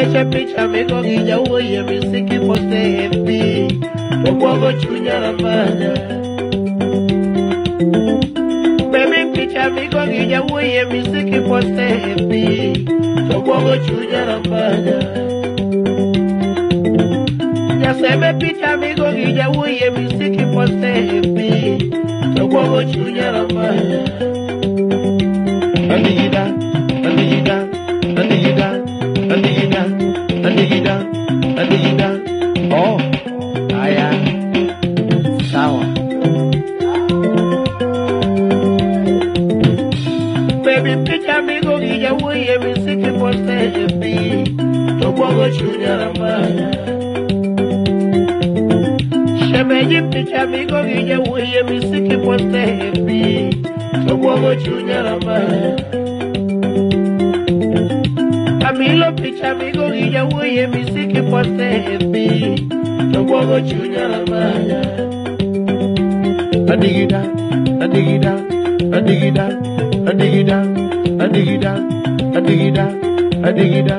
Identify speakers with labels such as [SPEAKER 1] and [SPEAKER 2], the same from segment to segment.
[SPEAKER 1] Eche picha migo gija uye misiki poste FB Tokuogo chunya ramanya Baby picha migo gija uye misiki poste FB Tokuogo chunya ramanya Nyaseme picha migo gija uye misiki poste FB Tokuogo chunya ramanya Andigida, andigida, andigida, andigida, andigida, andigida. Oh, haya, sawa. Baby picha migo gija uye misiki poste FB Tokuogo chunya ramanya Shemeji picha migo gija uye misiki poste FB Tokuogo chunya ramanya Camilo picha migo gija uye misiki poste FB Tokuogo chunya ramanya Andigida, andigida, andigida, andigida, andigida, andigida, andigida.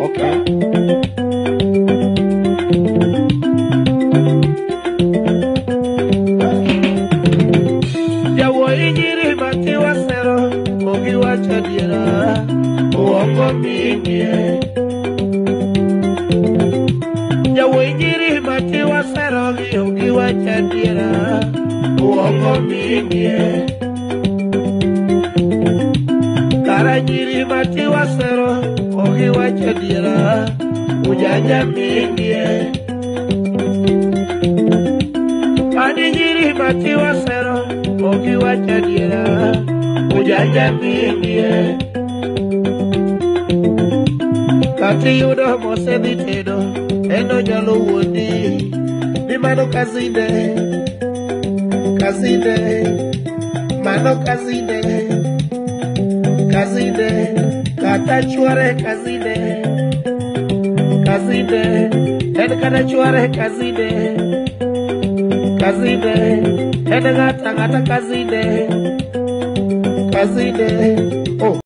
[SPEAKER 1] Okay. Yawo injiri mati wasero, ogi wachadiera, uongo mingie. Yawo injiri mati wasero, ogi wachadiera, uongo mingie. Kara injiri mati wasero, ogi wachadiera, ujanja mingie. Injiri mati wasero, ogi wachadiera, ujanja mingie. Kati yudo mose ditedo, eno nyalo wuodi, ni mano kazinde, kazinde, mano kazinde, kazinde, kata chuare kazinde, kazinde, en kata chuare kazinde, kazinde, en gata kazinde, kazinde, oh.